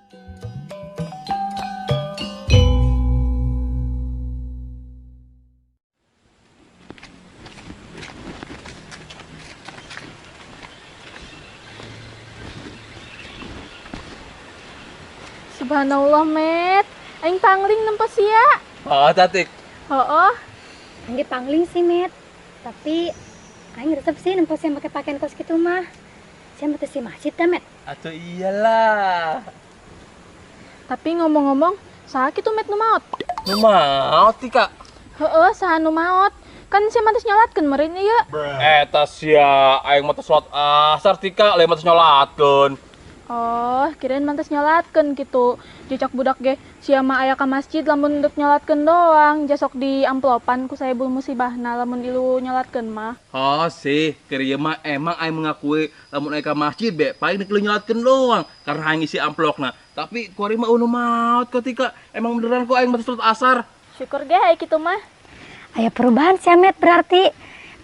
Subhanallah, Met. Aing pangling nempes ya. Oh, Tatik. Oh. Angge pangling sih, Met. Tapi aing resep sih nempos yang pakai pakaian kos gitu mah. Saya mau si masjid dah, Met. Atuh iyalah. Tapi ngomong-ngomong, sakit tuh Met nu maot. Nu maot ti, Kak. Heeh, saha nu maot. Kan sia mantes nyolatkeun meureun ieu. Eta sia aing mah teh salat asar ti, Kak, lain mah teh nyolatkeun. Oh, kirain mantes nyolatkeun gitu. Jejak budak ge sia mah aya ka masjid lamun deuk nyolatkeun doang, jasok di amplopan ku saebul musibahna lamun ilu nyolatkeun mah. Oh sih, kieu mah emang aing mengakui lamun aing ka masjid be paling nek nyolatkeun doang karena aing ngisi amplopna. Tapi kuari mah unu maot ketika emang beneran kok aing mah salat asar. Syukur ge aya kitu mah. Aya perubahan sih, Met, berarti.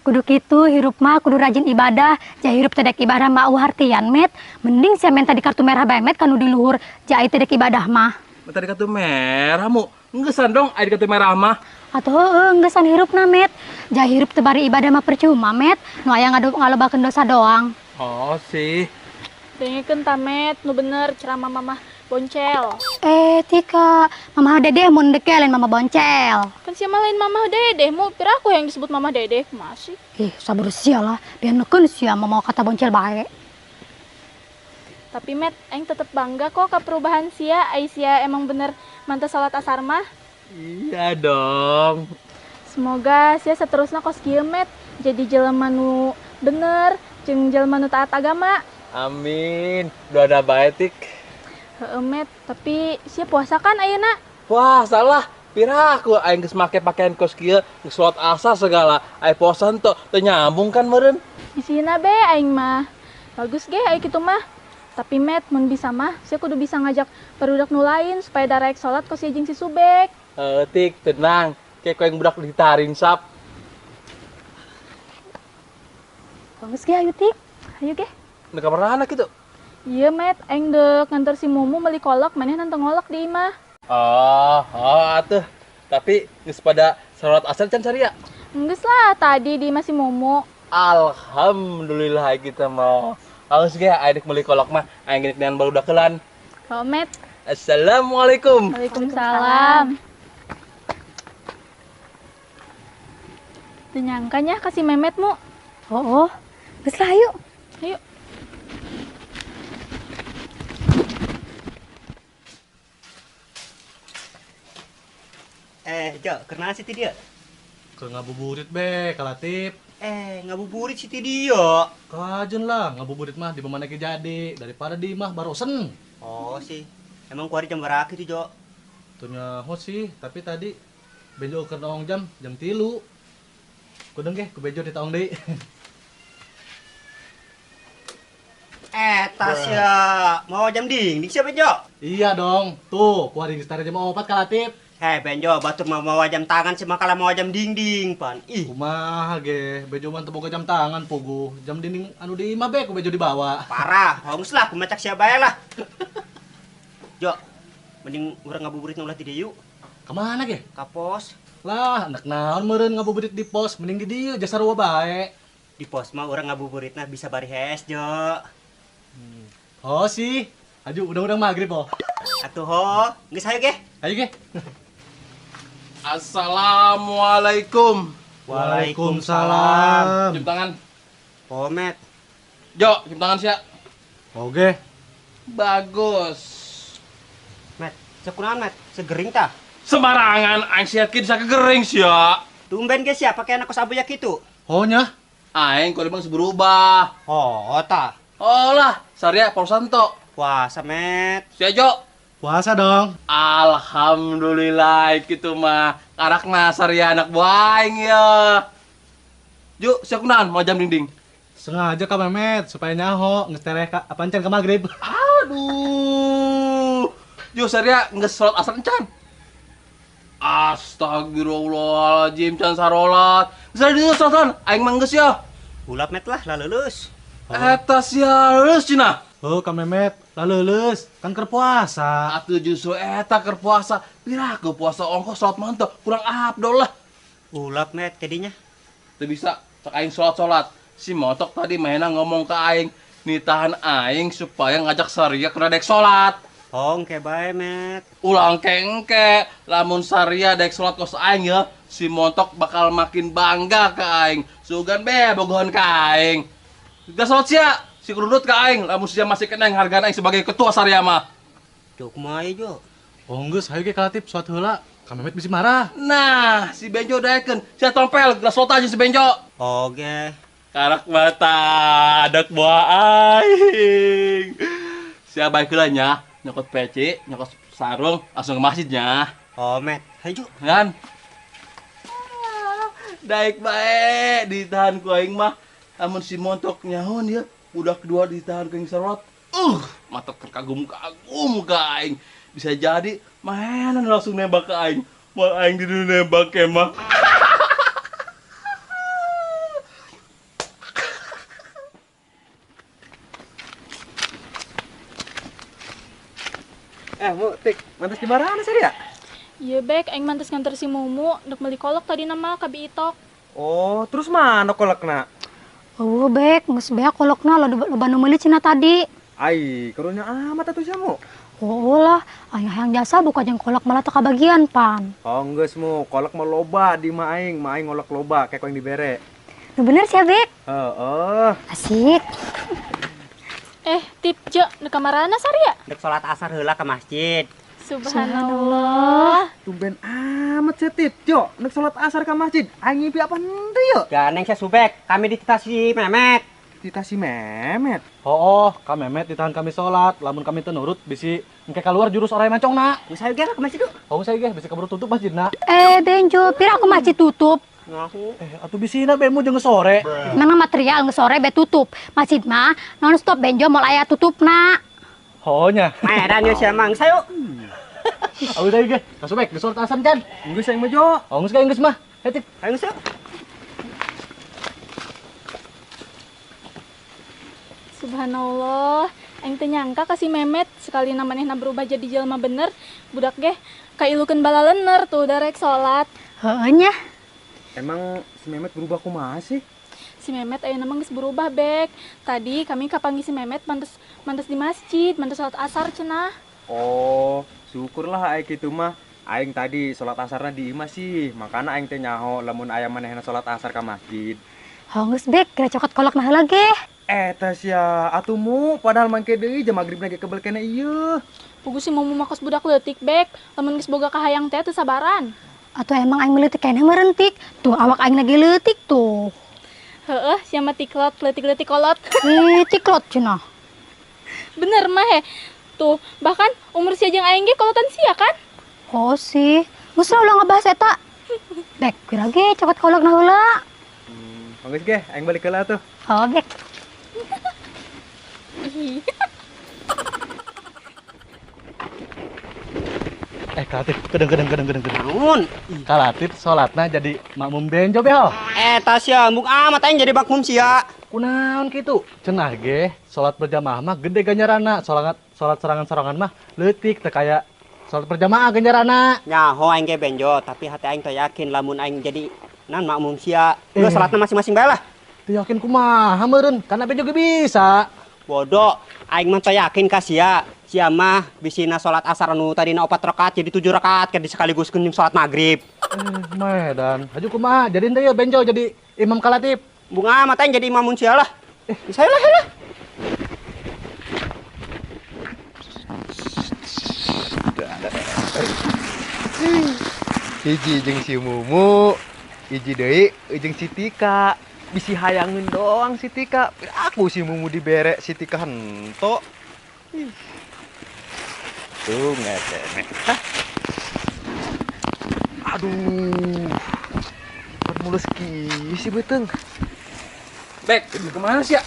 Kudu kitu hirup mah kudu rajin ibadah, jah hirup tedek ibadah mah hartian, Met. Mending sia men tadi kartu merah bae, Met, kanu di luhur jah tedek ibadah mah. Tadi kartu merah mu, enggesan dong aya kartu merah mah. Atuh heueuh enggesan hirupna, Met. Jah hirup teu bari ibadah mah percuma, Met. Nu aya ngalobakeun dosa doang. Oh sih. Dengekeun ta, Met, nu bener ceramah mamah boncel. Tika, Mama Dede mun deke lain Mama Boncel. Kan sia mah lain mamah Dedeh, mu pira aku yang disebut mamah Dedeh masih. Sabar sia lah, biar nekeun sia mau kata Boncel bae. Tapi Met, aing tetep bangga kok ka perubahan sia. Sia emang bener mantes salat asar mah. Iya dong. Semoga sia saterusna kos kieu, Met. Jadi jelema nu bener, jeung jelema nu taat agama. Amin. Doa bae tik. Heeh, Met, tapi sia puasa kan ayeuna? Wah, salah. Pira aku aing geus make pakaian kos kieu, geus salat asar segala. Aya posan teu nyambung kan meureun. Isina be aing mah. Bagus ge aya kitu mah. Tapi Met, mun bisa mah, sia kudu bisa ngajak barudak nu lain supaya daraek salat kos sia jeung si Subek. Tik, tenang. Kayak yang budak ditarin sap. Bagus ge ayo Tik. Ayo ge. Di kamar anak itu. Iya, Met, aing deuk nganter si Mumu meuli kolak, maneh nantang ngolak di imah. Oh, atuh. Tapi geus pada salat asar can saria. Enggeus lah, tadi di imah si Mumu. Alhamdulillah kita mau. Awas ge aing meuli kolak mah aing geus dengan barudak keulan. Kalau Met. Assalamualaikum. Waalaikumsalam. Teu nyangka nya kasih Memet mu. Oh. Geus lah ayo. Ayo. Jo, kenapa sih dia? Ke ngabuburit be, Kalatip. Ngabuburit sih dia. Kajen lah, ngabuburit mah di mana jadi daripada di mah barosen. Oh sih, emang kuari jam berapa itu Jo? Tunya hot sih, tapi tadi bejo ke jam 3. Kudeng ke bejo di taong deui. Tas ya, mau jam dinding siapa Jo? Iya dong, tuh kuari geus tara jam 4 Kalatip. Benjo, batur mau jam tangan sih makalah mau jam dinding pan. Ih, Kumaha ge, bejo mah teu boga jam tangan pugu. Jam dinding anu di imah be ku bejo dibawa. parah, hongs lah, aku macak siapa ya lah. Jo, mending urang ngabuburit ulah di dieu yuk. Kemana ge? Kapos, Lah, anak naon meureun ngabuburit di pos, mending di dieu jasa sarua bae. di pos mah urang ngabuburitna bisa bari hes Jo. Oh sih, aju udah maghrib oh. Atuh ho, geus hayu ge. Ayo ge. Assalamualaikum. Waalaikumsalam. Cium tangan. Pomet, Jo, cium tangan sia. Oke. Bagus. Met, sakunaon Met? Segering tah? Sembarangan aing siat ki bisa kegering sia. Tumben ge sia pake anak kos abuya kitu. Oh nya. Aing kudu mah berubah. Oh, tah. Oh lah, saria pausan to. Puasa Met. Sia Jo. Puasa dong. Alhamdulillah kitu mah karakna saria anak buah aing ya. Ju, sia kunaon mau jam dinding. Sengaja ka Memet supaya nyaho geus tereh ka apancan ka magrib. Aduh. Ju saria geus salat asar encan. Astagfirullahaladzim can sarolat. Geus di salatan aing mah geus ya. Bulap Met lah, lah lulus. Eta sia leus cenah. Oh, Kang Memet, laleuleus, kan keur puasa. Atuh justru eta keur puasa. Piraku puasa ongkos salat mantap, kurang afdol lah. Ulap met jadinya. Teu bisa cek aing salat. Si motok tadi mainan ngomong ke aing, nitahan aing supaya ngajak Saria ke dek salat. Hong ke bae met. Ulang kengke, lamun Saria dek salat kos aing ya, si motok bakal makin bangga ke aing. Sugan be bogohan ke aing. Gak salat sia, si kerudut ke aing, lamun sia masih kena yang hargaan aing sebagai ketua Saria mah. Jok kumaha Jo? Oh, geus, hayu ge kalatip suat heula. Kang Memet bisi marah. Nah, si Benjo daekeun, sia tompel gelas salat aja si Benjo. Oke. Karak mata adak buah aing. Sia baik heula nya, nyokot peci, nyokot sarung, langsung ke masjidnya. Oh met, hayu Jo. Kan? Daek bae ditahan ku aing mah. Amun si montok nyahoan ya, budak kedua ditahan ku aing sarot. Mata terkagum-kagum ka aing. Bisa jadi mainan langsung nembak ke aing. Mal aing di nembak ke mah. Mu, Tik, mantas di mana sih dia? Iya bek, aing mantes nganter si Mumu, dek beli kolak tadi nama kabi itok. Oh, terus mana kolakna? Oh, bek, geus bea kolokna loba nu meuli cenah tadi. Ai, karunya amat atuh jamu. Oh lah, aya hayang jasa buka jeung kolak malah teu kabagian pan. Oh, geus mu, kolak mah loba di mah aing ngolak loba kayak yang dibere. Nu bener sih, Bek. Heeh. Asik. Tip je, dek kamarana Saria. Dek salat asar heula ke masjid. Subhanallah. Tumben amat setip, Jo. Nek salat asar ka masjid, aing ngipi apa henteu yo? Ganeng saya subek, kami dititasi Memet. Tita si Memet. Oh, Kang Memet ditahan kami salat, lamun kami teu nurut bisi engke keluar jurus orai mancongna. Geus hayu ge ke masjid. Oh, saya ge bisi kaburu tutup masjidna. Benjo, pira aku masjid tutup. Ngaku. Atuh bisina bemu jeung sore. Memang material geus sore be tutup. Masjid mah non stop benjo moal aya tutupna. Oh nya. Maedan yo sia mang sayo. Awi teh ge, kasubek geus salat asar can. Geus aing mah, Jo. Oh, geus ka geus mah. Hetik. Hayu sayo. Subhanallah, aing teu nyangka ka si Memet sekali manehna berubah jadi jelema bener. Budak ge kailukeun bala leuneur tuh darek salat. Heueuh nya. Emang si Memet berubah kumaha sih? Si Memet ayeuna mah geus berubah bek. Tadi kami kapanggih si Memet mantes di masjid, mantes salat asar cenah. Oh, syukurlah aing kitu mah. Aing tadi salat asarna di imah sih, makana aing teh nyaho lamun aya manehna salat asar ka masjid. Geus Bek, kira cokot kolak mah heula ge. Eta sia atuh mu, padahal mangke deui jam magribna ge kebel kene ieu. Pugu si Mumu mah kos budak leutik bek, lamun geus boga kahayang teh teu sabaran. Atuh emang aing meuleutik keneh merentik. Tuh awak aing lagi leutik tuh. Heeh, sia mah tiklot, leutik-leutik kolot. Tiklot cenah. Bener mah he. Tuh, bahkan umur sia jeung aing ge kolotan sia kan? Oh sih, geus ulah ngebahas eta. Bek, kira ge cokot kolakna heula. Geus ge, aing balik heula tuh. Oh, Bek. Kalatip, kedeng. Namun, Kalatip salatna jadi makmum benjo behol. eta sia mung amat aing jadi makmum sia. Kunaon kitu? Cenah ge, salat berjamaah mah gede ganjaranna. Salat serangan-serangan mah leutik teu kaya salat berjamaah ganjaranna. Nyaho aing ge benjo, tapi hati aing teh yakin lamun aing jadi makmum sia. Lu salatna masing-masing bae lah. Teu yakin kumaha meureun, kana benjo ge bisa. Bodoh, aing mah teh yakin ka sia. Sia mah bisina salat asar anu tadina 4 rakaat jadi 7 rakaat ke sekaligus jeung salat magrib. Medan, haju kumaha? Jadi teh ya benjo jadi imam kalatip. Bunga amat aing jadi imam sia lah. Bisa lah. Hiji jeung si Mumu, hiji deui jeung si Tika. Bisi hayangin doang si Tika. Aku si Mumu dibere si Tika hento. Tuh ngetene. Aduh. Mulus si beteng. Bek, kemana sih ya?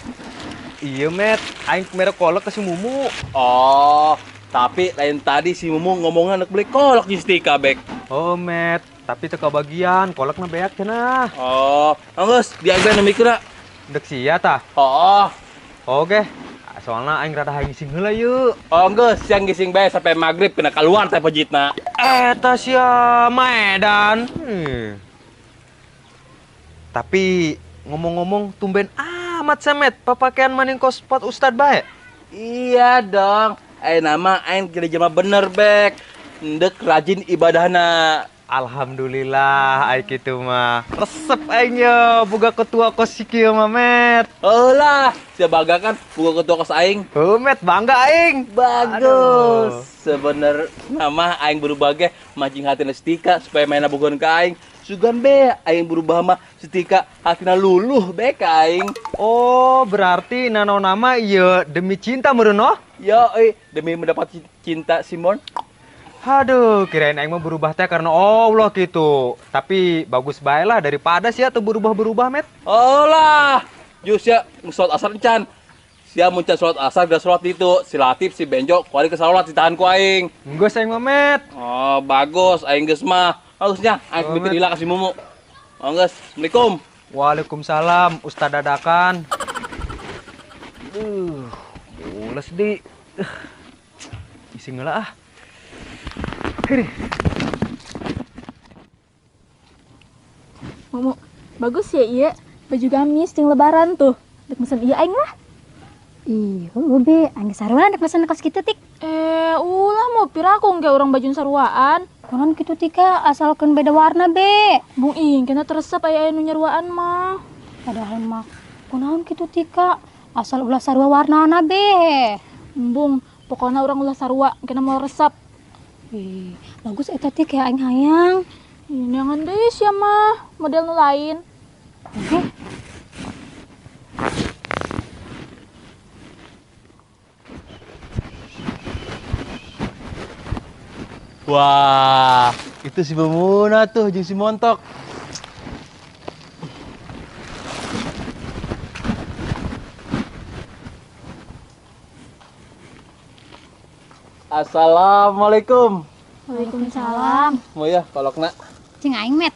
Iya, Met. Aing merek kolak ke si Mumu. Oh, tapi lain tadi si Mumu ngomongnya anak beli kolak di Stika, Bek. Oh, Met. Tapi teka bagian kolakna beak cenah. Oh, anggus, di aing mikirna. Dek sia tah. Oh, Oke. soalnya aing rada hayang ngising heula yuk. Oh enggak, siang gising bae sampai maghrib kena keluar teh pojitna. Eta sia Medan. Tapi ngomong-ngomong tumben amat semet papakaian maning kos pot Ustad bae. Iya dong. Nama aing kira jema bener bek. Ndek rajin ibadahna. Alhamdulillah ai kitu mah. Resep aing yo boga ketua kos si kieu mah Met. Lah, sia baga kan buka ketua kos aing. Met bangga aing. Bagus. Sebener nama aing berubah ge mancing hatina setika supaya main bugon ka aing. Sugan be aing berubah mah setika hatina luluh be ka aing. Oh, berarti nano nama ieu demi cinta meureun. Yo, demi mendapat cinta Simon. Aduh, kirain aing mah berubah teh karena Allah gitu. Tapi bagus bae lah daripada sia teu berubah-berubah, Met. Lah, jus ya sholat asar encan. Sia muncan sholat asar gak sholat itu. Si Latif, si Benjo, kuali ke sholat ditahan ku aing. Geus aing mah, Met. Oh, bagus, aing geus mah. Bagusnya, aing bikin ila kasih mumu. Oh, geus. Assalamualaikum. Waalaikumsalam, Ustaz dadakan. Mules di. Isi ngeula ah. Momo, bagus ya iya. Baju gamis ting lebaran tuh. Dek mesen iya aing lah. Ih, be, angge saruan dek mesen kos kitu tik. Ulah mau pira aku engke orang baju saruaan. Kunaon kitu tika asalkan beda warna be. Bung ing kena teresep aya anu nyaruaan mah. Padahal mah kunaon kitu tika asal ulah sarua warnana be. Bung, pokoknya orang ulah sarua kena mau resep. Ih, bagus eta tik ya aing hayang. Ini jangan deh sia mah, model nu lain. Wah, itu si Bumuna tuh, jeung si Montok. Assalamualaikum. Waalaikumsalam. Mau ya kolokna. Cing aing Met.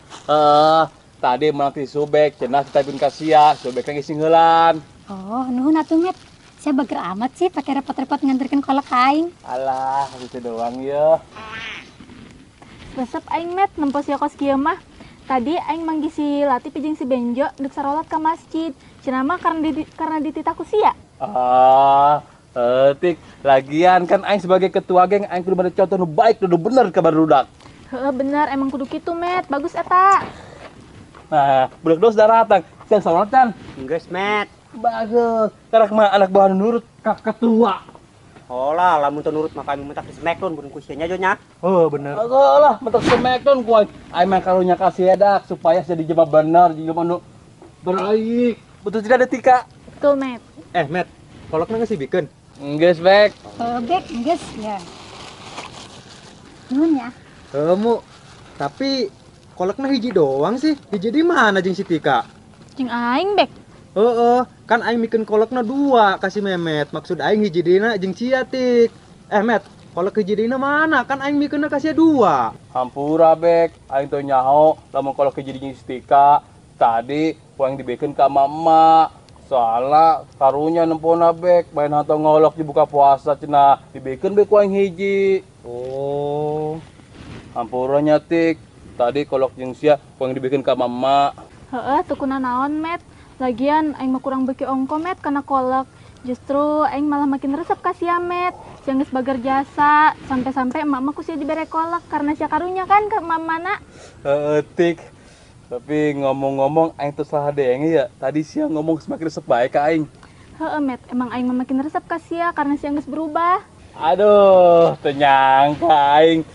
Tadi menanti subek, cenah kita pun kasia, subek lagi singgelan. Oh, nuhun atuh Met. Saya bager amat sih pakai repot-repot nganterkeun kolak ka aing. Alah, itu doang ya. Resep aing Met nempos ya kos kieu mah. Tadi aing manggi si Latif jeung si Benjo dek sarolat ka masjid. Cenah mah karena dititah ku sia. Tik, lagian kan aing sebagai ketua geng aing kudu bade contoh nu baik nu bener ka barudak. Heeh bener emang kudu kitu Met. Bagus eta. Nah, budak dos sudah datang. Siang salat kan? Geus, Met. Bagus. Karak mah anak bahan nurut ka ketua. Oh lah, lamun teu nurut mah kami mentak di smackdown bukan kusianya jo nya. Oh, bener. Lah, mentok smackdown ku aing mah karunya kasih edak supaya jadi jema bener, jadi nu baik. Betul tidak ada tika? Betul Met. Met, kolakna geus sibikeun. Geus bek. Bek, geus ya. Nuhun ya. Kamu, tapi kolakna hiji doang sih. Hiji di mana jeung si Tika? Jeung aing bek. Kan aing mikeun kolakna 2 kasih Memet. Maksud aing hiji dina jeung sia Tik. Met, kolak hiji dina mana? Kan aing mikeunna kasih 2. Hampura bek, aing teu nyaho lamun kalau kejadian Tika. Tadi kuang dibikeun ka mama. Soalnya karunya nempona bek, main hantu ngolok di buka puasa cenah dibikeun bek kuang hiji. Oh. Hampuranya Tik. Tadi kolok jeung sia kuang dibikeun ka mama. Heeh, tukuna naon Met. Lagian aing mah kurang beki ongko Met kana kolak. Justru aing malah makin resep ka sia Met. Sia geus bager jasa, sampai-sampai emak mah ku sia dibere kolak karena sia karunya kan ke mamana. Tik. Tapi ngomong-ngomong aing teu salah deenge ya. Tadi sia ngomong semakin resep bae ka aing. Heeh Met, emang aing mah makin resep ka sia karena sia geus berubah. Aduh, teu nyangka aing.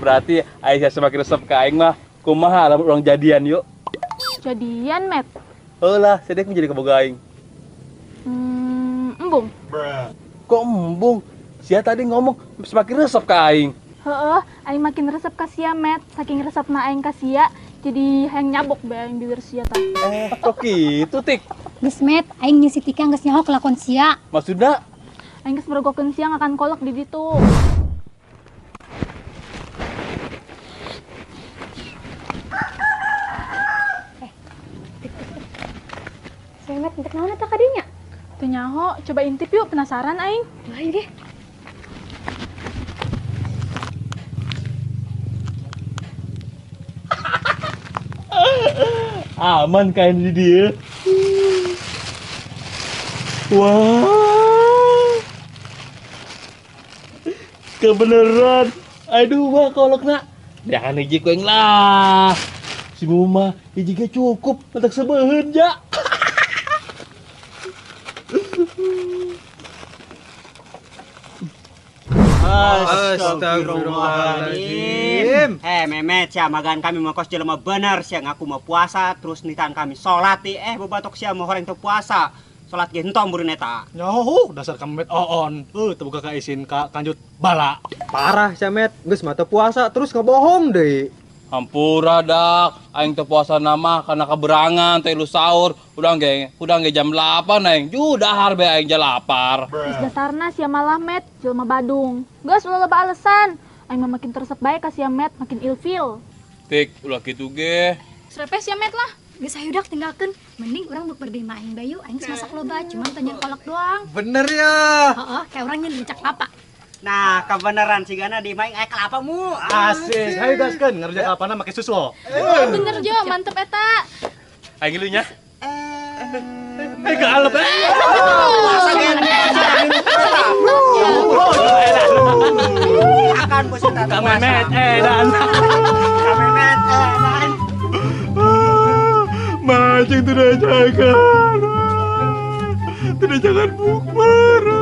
Berarti aing semakin resep ka aing mah kumaha lamun urang jadian yuk. Jadian Met. Lah, sedek menjadi keboga aing. Embung. Kok embung? Sia tadi ngomong semakin resep ka aing. Heeh, aing makin resep ka sia Met. Saking resepna aing ka sia, jadi hayang nyabok bae aing bibir sia tah. Kok gitu, Tik? Geus Met, aing jeung si Tika geus nyaho kelakon sia. Maksudna? Aing geus merogokeun sia ngakan kolak di ditu. Saya Met, untuk naon eta kadinya? Teu nyaho, coba intip yuk, penasaran aing. Ayo deh. Aman kain di dia. Wah. Kebeneran. Aduh mah kolok nak. Jangan hiji kueng lah. Si Muma hiji ge cukup untuk sebeheun ja. Astagfirullahaladzim. Memet sia magan kami mau kos jelema bener sia ngaku mau puasa terus nitan kami salat bebatok sia mau horeng teu puasa. Salat ge hentong bureun eta. Nyoh, dasar kamu met oon. Terbuka ka isin ka kanjut bala. Parah sia met, geus mata puasa terus ngebohong deui. Hampura dak, aing teu puasa nama karena keberangan teh lu sahur. Udah ge jam 8 aing. Judahar be aing ja lapar. Geus dasarna sia malah met, jelema Badung. Geus ulah loba alasan. Aing mah makin teresep bae ka sia met, makin ilfil. Tik, ulah kitu ge. Serepes sia met lah. Geus hayudak tinggalkeun. Mending urang buk berdema aing bayu, aing masak loba, cuman tanjun kolak doang. Bener ya. Heeh, kayak orang yang dicak apa? Nah, kebenaran si Gana di main kelapa mu. Asik, hayu gaskeun ngerjain apana make susu. Bener Jo, mantep eta. Aing nya. Ke alep. Akan bos eta. Kamemet edan. Kamemet edan. Macing tidak jangan. Tidak jangan bukber.